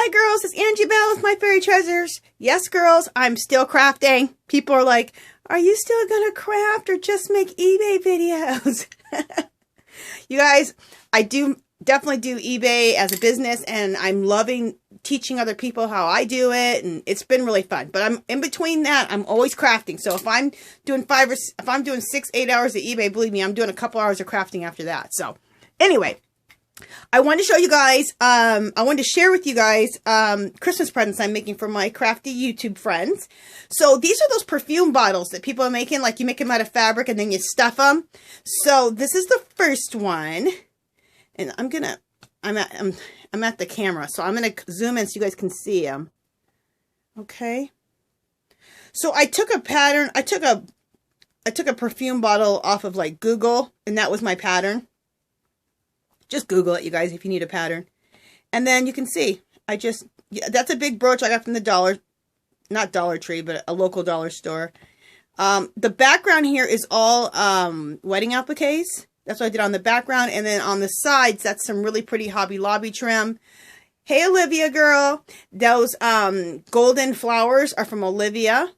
Hi girls, it's Angie Bell with My Fairy Treasures. Yes girls, I'm still crafting. People are like, are you still gonna craft or just make eBay videos? You guys, I definitely do eBay as a business, and I'm loving teaching other people how I do it, and it's been really fun. But I'm in between that, I'm always crafting. So if I'm doing 6-8 hours of eBay, believe me, I'm doing a couple hours of crafting after that. So anyway, I wanted to show you guys, I wanted to share with you guys Christmas presents I'm making for my crafty YouTube friends. So these are those perfume bottles that people are making, like you make them out of fabric and then you stuff them. So this is the first one, and I'm at the camera, so I'm gonna zoom in so you guys can see them. Okay. So I took a pattern, I took a perfume bottle off of like Google, and that was my pattern. Just Google it, you guys, if you need a pattern. And then you can see, that's a big brooch I got from the not Dollar Tree, but a local dollar store. The background here is all wedding appliques. That's what I did on the background. And then on the sides, that's some really pretty Hobby Lobby trim. Hey, Olivia girl. Those golden flowers are from Olivia.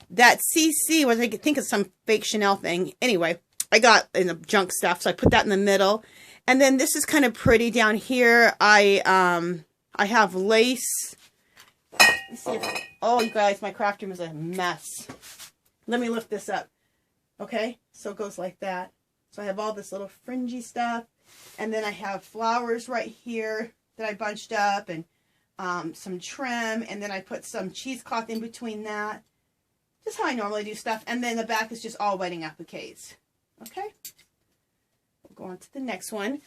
That CC, what I think is some fake Chanel thing. Anyway, I got in the junk stuff, so I put that in the middle. And then this is kind of pretty down here. I have lace. Let's see if, oh, you guys, my craft room is a mess. Let me lift this up. Okay, so it goes like that. So I have all this little fringy stuff. And then I have flowers right here that I bunched up, and some trim. And then I put some cheesecloth in between that. Just how I normally do stuff. And then the back is just all wedding appliques. Okay. Go on to the next one.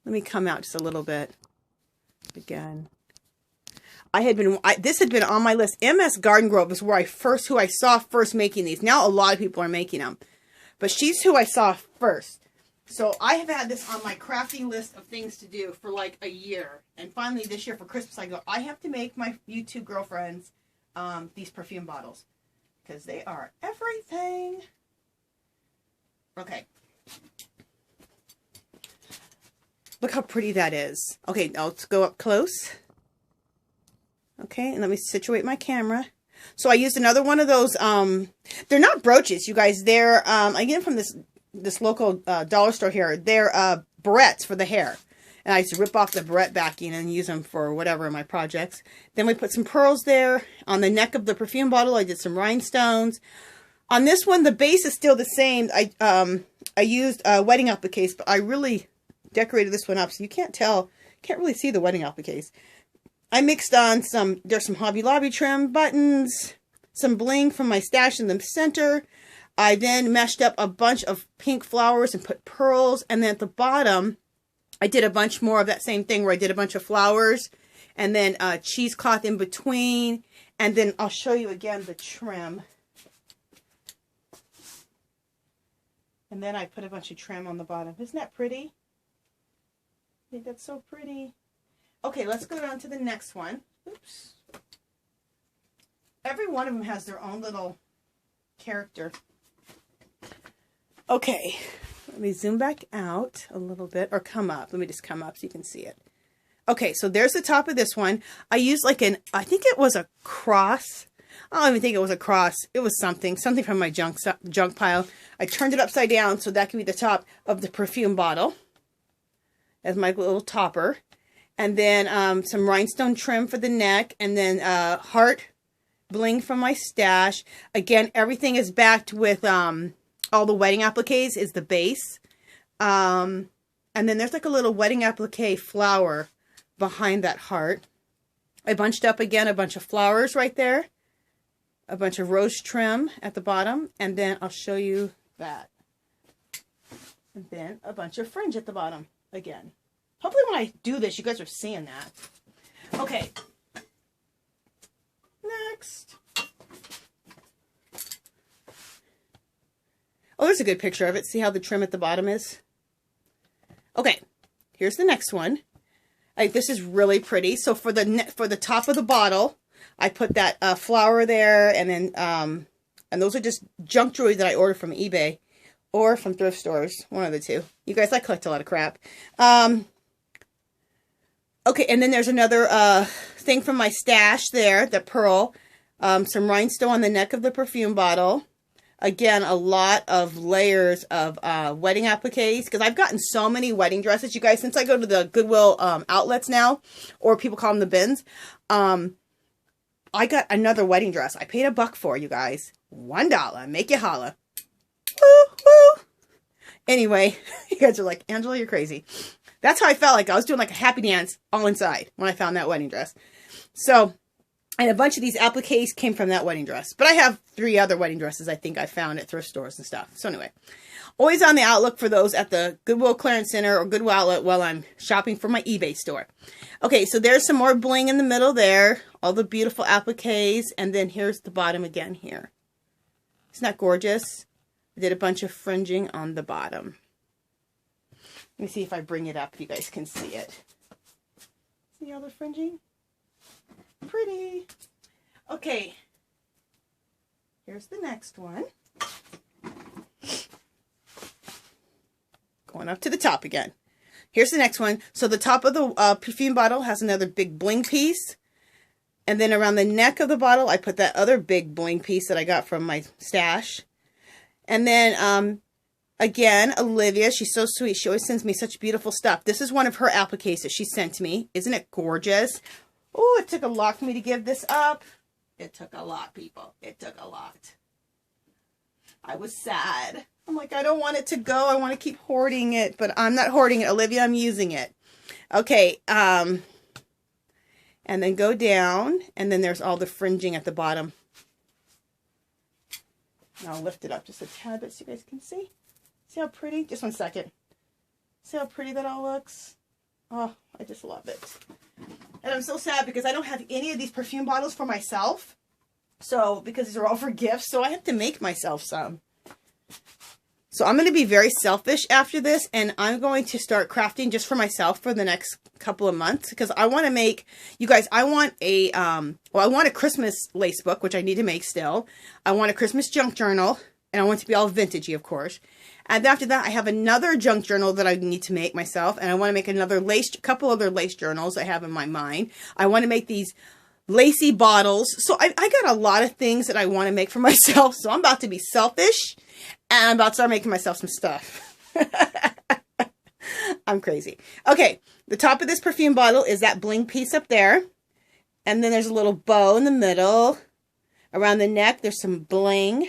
Let me come out just a little bit. Again, this had been on my list. MS Garden Grove is where who I saw first making these. Now a lot of people are making them, but she's who I saw first. So I have had this on my crafting list of things to do for like a year, and finally this year for Christmas I go, I have to make my YouTube girlfriends these perfume bottles because they are everything. Okay. Look how pretty that is. Okay, now let's go up close. Okay, and let me situate my camera. So I used another one of those, they're not brooches, you guys. They're, I get them from this local dollar store here. They're barrettes for the hair. And I used to rip off the barrette backing and use them for whatever in my projects. Then we put some pearls there. On the neck of the perfume bottle, I did some rhinestones. On this one, the base is still the same. I used wedding appliques, but I really decorated this one up, so you can't really see the wedding appliques. I mixed on there's some Hobby Lobby trim buttons, some bling from my stash in the center. I then meshed up a bunch of pink flowers and put pearls, and then at the bottom, I did a bunch more of that same thing where I did a bunch of flowers, and then cheesecloth in between, and then I'll show you again the trim. And then I put a bunch of trim on the bottom. Isn't that pretty? I think that's so pretty. Okay, let's go down to the next one. Oops. Every one of them has their own little character. Okay, let me zoom back out a little bit, or come up. Let me just come up so you can see it. Okay, so there's the top of this one. I used like I think it was a cross. I don't even think it was a cross. It was something from my junk pile. I turned it upside down so that could be the top of the perfume bottle as my little topper. And then some rhinestone trim for the neck, and then heart bling from my stash. Again, everything is backed with all the wedding appliques is the base. And then there's like a little wedding applique flower behind that heart. I bunched up again a bunch of flowers right there. A bunch of rose trim at the bottom, and then I'll show you that. And then a bunch of fringe at the bottom again. Hopefully when I do this, you guys are seeing that. Okay. Next. Oh, there's a good picture of it. See how the trim at the bottom is? Okay. Here's the next one. This is really pretty. So for the top of the bottle, I put that flower there, and then and those are just junk jewelry that I ordered from eBay or from thrift stores, one of the two. You guys, I collect a lot of crap. Okay, and then there's another thing from my stash there, the pearl. Some rhinestone on the neck of the perfume bottle. Again, a lot of layers of wedding appliques, because I've gotten so many wedding dresses, you guys, since I go to the Goodwill outlets now, or people call them the bins. I got another wedding dress. I paid $1 for, you guys. $1. Make you holla. Woo, woo. Anyway, you guys are like, Angela, you're crazy. That's how I felt like. I was doing like a happy dance all inside when I found that wedding dress. So, and a bunch of these appliques came from that wedding dress. But I have 3 other wedding dresses I think I found at thrift stores and stuff. So anyway, always on the outlook for those at the Goodwill Clearance Center or Goodwill Outlet while I'm shopping for my eBay store. Okay, so there's some more bling in the middle there. All the beautiful appliques. And then here's the bottom again here. Isn't that gorgeous? I did a bunch of fringing on the bottom. Let me see if I bring it up. You guys can see it. See all the fringing? Pretty. Okay. Here's the next one. Going up to the top again. Here's the next one. So the top of the perfume bottle has another big bling piece. And then around the neck of the bottle, I put that other big bling piece that I got from my stash. And then, again, Olivia, she's so sweet. She always sends me such beautiful stuff. This is one of her appliques that she sent me. Isn't it gorgeous? Oh, it took a lot for me to give this up. It took a lot, people. It took a lot. I was sad. I'm like, I don't want it to go. I want to keep hoarding it, but I'm not hoarding it, Olivia. I'm using it. Okay, and then go down, and then there's all the fringing at the bottom. And I'll lift it up just a tad bit so you guys can see. See how pretty? Just 1 second. See how pretty that all looks? Oh, I just love it. And I'm so sad because I don't have any of these perfume bottles for myself. So, because these are all for gifts, so I have to make myself some. So I'm going to be very selfish after this, and I'm going to start crafting just for myself for the next couple of months, because I want to make, you guys, I want a, I want a Christmas lace book, which I need to make still. I want a Christmas junk journal, and I want it to be all vintagey, of course. And after that, I have another junk journal that I need to make myself, and I want to make another couple other lace journals I have in my mind. I want to make these lacy bottles. So I got a lot of things that I want to make for myself. So I'm about to be selfish, and I'm about to start making myself some stuff. I'm crazy. Okay, the top of this perfume bottle is that bling piece up there. And then there's a little bow in the middle. Around the neck, there's some bling.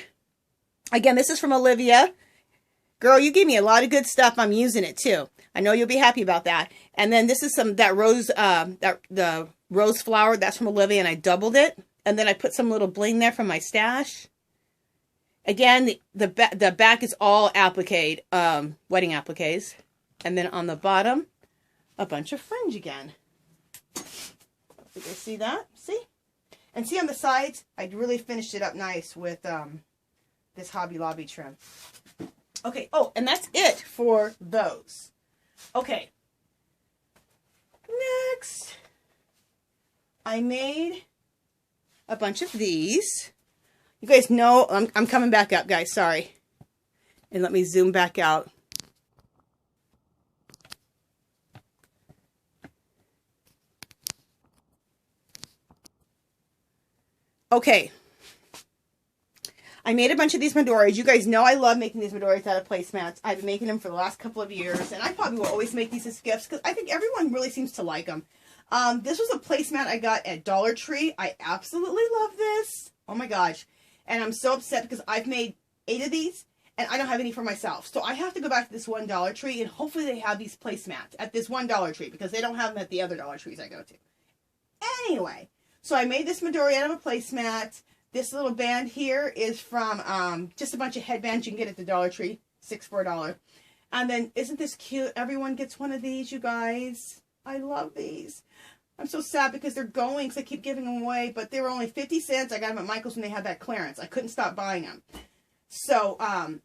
Again, this is from Olivia. Girl, you gave me a lot of good stuff. I'm using it too. I know you'll be happy about that. And then this is that rose, the rose flower. That's from Olivia, and I doubled it. And then I put some little bling there from my stash. Again, the back is all applique, wedding appliques. And then on the bottom, a bunch of fringe again. You guys see that? See? And see on the sides, I really finished it up nice with this Hobby Lobby trim. Okay, oh, and that's it for those. Okay. Next, I made a bunch of these. You guys know, I'm coming back up, guys, sorry. And let me zoom back out. Okay. I made a bunch of these Midoris. You guys know I love making these Midoris out of placemats. I've been making them for the last couple of years, and I probably will always make these as gifts because I think everyone really seems to like them. This was a placemat I got at Dollar Tree. I absolutely love this. Oh my gosh. And I'm so upset because I've made 8 of these, and I don't have any for myself. So I have to go back to this one Dollar Tree, and hopefully they have these placemats at this one Dollar Tree because they don't have them at the other Dollar Trees I go to. Anyway, so I made this Midori out of a placemat. This little band here is from just a bunch of headbands you can get at the Dollar Tree. 6 for $1. And then, isn't this cute? Everyone gets one of these, you guys. I love these. I'm so sad because they're going because I keep giving them away. But they were only 50 cents. I got them at Michael's when they had that clearance. I couldn't stop buying them. So,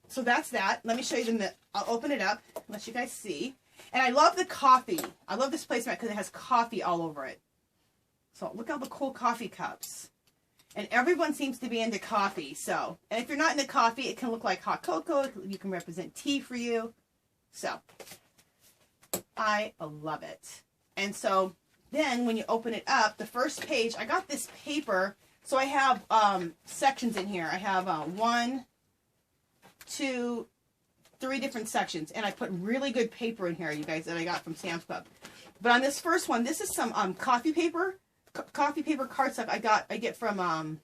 so that's that. Let me show you the, I'll open it up. Let you guys see. And I love the coffee. I love this placemat because it has coffee all over it. So, look at all the cool coffee cups. And everyone seems to be into coffee, so. And if you're not into coffee, it can look like hot cocoa. You can represent tea for you. So, I love it. And so, then when you open it up, the first page, I got this paper. So I have sections in here. I have 1, 2, 3 different sections. And I put really good paper in here, you guys, that I got from Sam's Club. But on this first one, this is some coffee paper cardstock I get from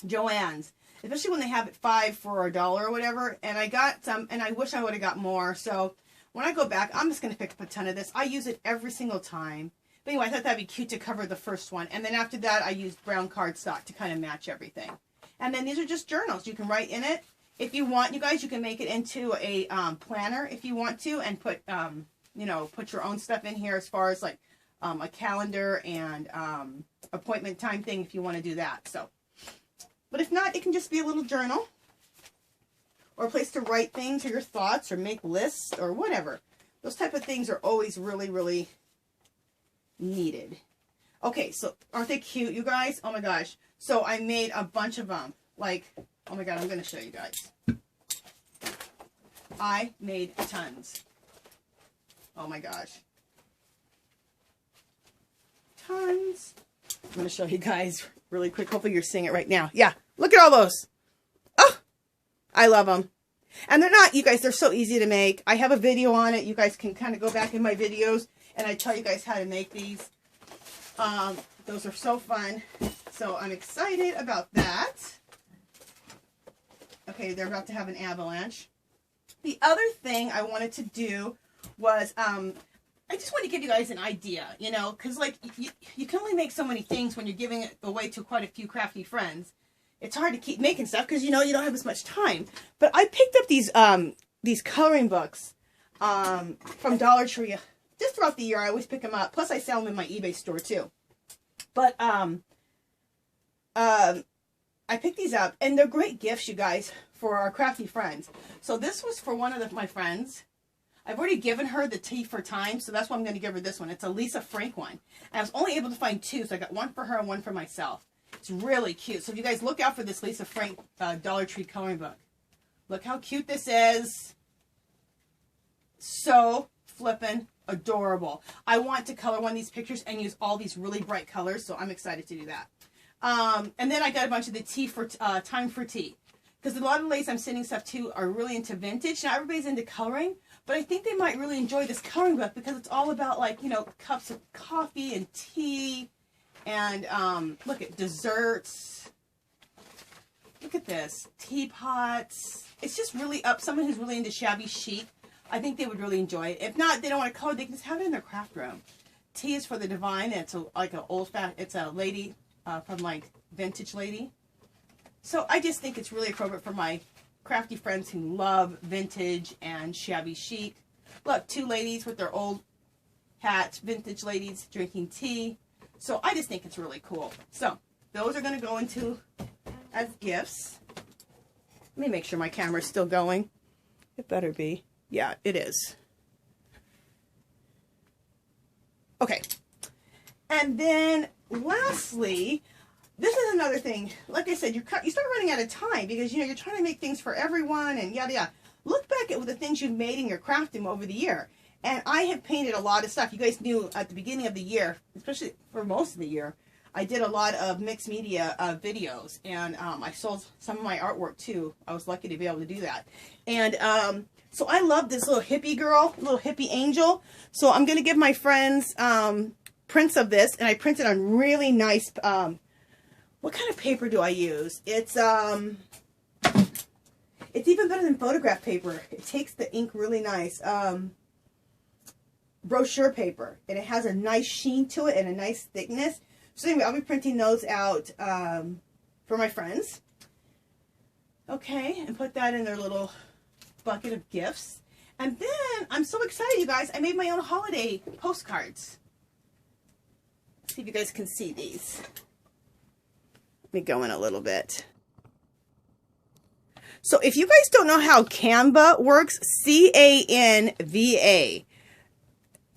Joann's. Especially when they have it 5 for $1 or whatever. And I got some, and I wish I would have got more. So when I go back, I'm just going to pick up a ton of this. I use it every single time. But anyway, I thought that'd be cute to cover the first one. And then after that, I used brown cardstock to kind of match everything. And then these are just journals. You can write in it. If you want, you guys, you can make it into a planner if you want to. And put, you know, put your own stuff in here as far as like a calendar and appointment time thing if you want to do that. So. But if not, it can just be a little journal or a place to write things or your thoughts or make lists or whatever. Those type of things are always really, really needed. Okay, so aren't they cute, you guys? Oh my gosh. So I made a bunch of them. Like, oh my God, I'm going to show you guys. I made tons. Oh my gosh. Tons. I'm going to show you guys really quick. Hopefully you're seeing it right now. Yeah, look at all those. Oh, I love them. And they're not, you guys, they're so easy to make. I have a video on it. You guys can kind of go back in my videos and I tell you guys how to make these. Those are so fun. So I'm excited about that. Okay, they're about to have an avalanche. The other thing I wanted to do was, I just want to give you guys an idea, you know, because like you can only make so many things when you're giving it away to quite a few crafty friends. It's hard to keep making stuff because, you know, you don't have as much time. But I picked up these coloring books from Dollar Tree just throughout the year. I always pick them up. Plus, I sell them in my eBay store too. But I picked these up, and they're great gifts, you guys, for our crafty friends. So this was for one of my friends. I've already given her the Tea for Time, so that's why I'm going to give her this one. It's a Lisa Frank one. And I was only able to find 2, so I got one for her and one for myself. It's really cute. So if you guys look out for this Lisa Frank Dollar Tree coloring book. Look how cute this is. So flippin' adorable. I want to color one of these pictures and use all these really bright colors, so I'm excited to do that. And then I got a bunch of the Tea for Time for Tea. Because a lot of the ladies I'm sending stuff to are really into vintage. Now everybody's into coloring, but I think they might really enjoy this coloring book because it's all about, like, you know, cups of coffee and tea and look at desserts. Look at this. Teapots. It's just really up. Someone who's really into shabby chic, I think they would really enjoy it. If not, they don't want to color, they can just have it in their craft room. Tea is for the divine. It's like an old-fashioned, it's a lady from like vintage lady. So I just think it's really appropriate for my crafty friends who love vintage and shabby chic. Look, 2 ladies with their old hats, vintage ladies drinking tea. So I just think it's really cool. So those are going to go into as gifts. Let me make sure my camera's still going. It better be. Yeah, it is. Okay. And then lastly, this is another thing. Like I said, you start running out of time because, you know, you're trying to make things for everyone and yada yada. Look back at the things you've made in your crafting over the year. And I have painted a lot of stuff. You guys knew at the beginning of the year, especially for most of the year, I did a lot of mixed media videos. And I sold some of my artwork too. I was lucky to be able to do that. And so I love this little hippie girl, little hippie angel. So I'm going to give my friends prints of this. And I printed on really nice... what kind of paper do I use? It's even better than photograph paper. It takes the ink really nice. Brochure paper. And it has a nice sheen to it and a nice thickness. So anyway, I'll be printing those out for my friends. Okay, and put that in their little bucket of gifts. And then, I'm so excited, you guys. I made my own holiday postcards. Let's see if you guys can see these. Let me go in a little bit. So if you guys don't know how Canva works, C-A-N-V-A,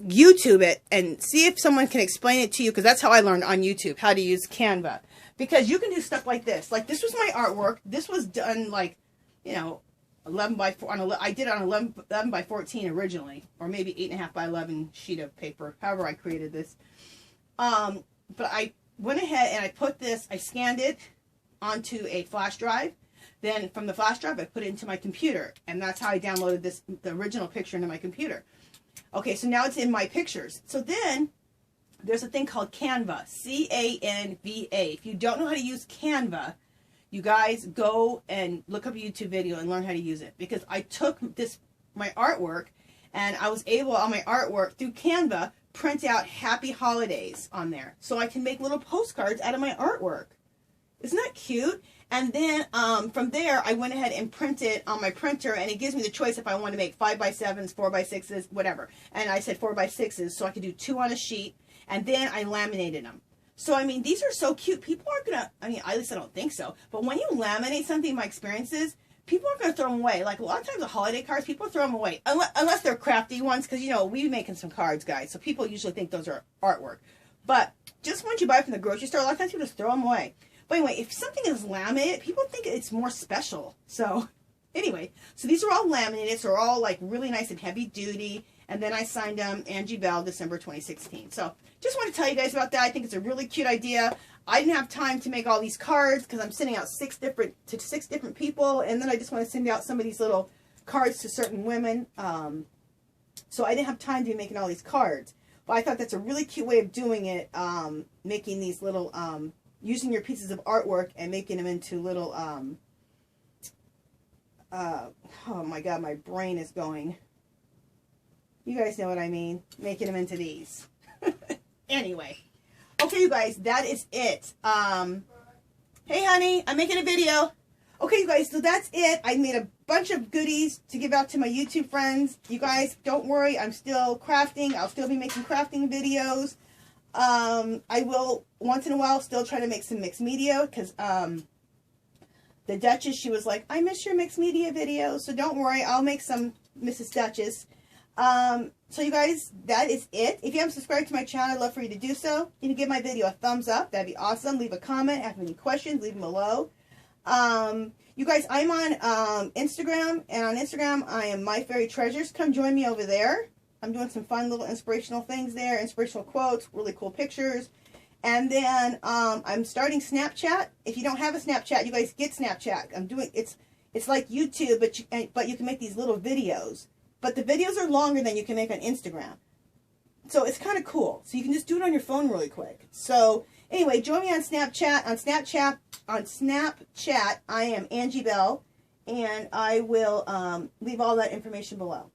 YouTube it and see if someone can explain it to you, because that's how I learned on YouTube how to use Canva. Because you can do stuff like this. Like, this was my artwork. This was done, like, you know, 11 by 4. I did it on 11 by 14 originally, or maybe 8.5 by 11 sheet of paper. However I created this. But I went ahead and I put this, I scanned it onto a flash drive. Then from the flash drive, I put it into my computer. And that's how I downloaded this, the original picture into my computer. Okay, so now it's in my pictures. So then there's a thing called Canva, C-A-N-V-A. If you don't know how to use Canva, you guys go and look up a YouTube video and learn how to use it. Because I took this, my artwork, and I was able, on my artwork, through Canva, print out happy holidays on there. So I can make little postcards out of my artwork. Isn't that cute? And then from there, I went ahead and printed on my printer, and it gives me the choice if I want to make 5x7s, 4x6s, whatever. And I said 4x6s, so I could do 2 on a sheet, and then I laminated them. So, I mean, these are so cute. People aren't going to, I mean, at least I don't think so. But when you laminate something, my experience is, people aren't going to throw them away. Like, a lot of times the holiday cards, people throw them away. Unless they're crafty ones, because, you know, we're making some cards, guys. So people usually think those are artwork. But just once you buy it from the grocery store, a lot of times people just throw them away. But anyway, if something is laminated, people think it's more special. So, anyway. So these are all laminated. So they're all, like, really nice and heavy duty. And then I signed them, Angie Bell, December 2016. So, just want to tell you guys about that. I think it's a really cute idea. I didn't have time to make all these cards because I'm sending out 6 different people. And then I just want to send out some of these little cards to certain women. So I didn't have time to be making all these cards. But I thought that's a really cute way of doing it. Making these little, using your pieces of artwork and making them into little, oh my God, my brain is going. You guys know what I mean. Making them into these. Anyway. Okay, you guys, that is it. Hey, honey, I'm making a video. Okay, you guys, so that's it. I made a bunch of goodies to give out to my YouTube friends. You guys, don't worry. I'm still crafting. I'll still be making crafting videos. I will, once in a while, still try to make some mixed media because the Duchess, she was like, I miss your mixed media videos. So don't worry. I'll make some Mrs. Duchess. So you guys, that is it. If you haven't subscribed to my channel, I'd love for you to do so. You can give my video a thumbs up. That'd be awesome. Leave a comment. If you have any questions, leave them below. You guys, I'm on Instagram, and on Instagram, I am My Fairy Treasures. Come join me over there. I'm doing some fun little inspirational things there, inspirational quotes, really cool pictures. And then I'm starting Snapchat. If you don't have a Snapchat, you guys get Snapchat. I'm doing it's like YouTube, but you can make these little videos. But the videos are longer than you can make on Instagram. So it's kind of cool. So you can just do it on your phone really quick. So anyway, join me on Snapchat. On Snapchat, I am Angie Bell. And I will leave all that information below.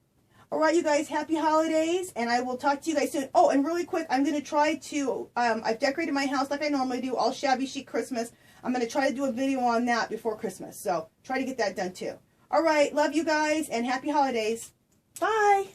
Alright, you guys, happy holidays. And I will talk to you guys soon. Oh, and really quick, I'm going to try to, I've decorated my house like I normally do, all shabby chic Christmas. I'm going to try to do a video on that before Christmas. So try to get that done too. Alright, love you guys, and happy holidays. Bye.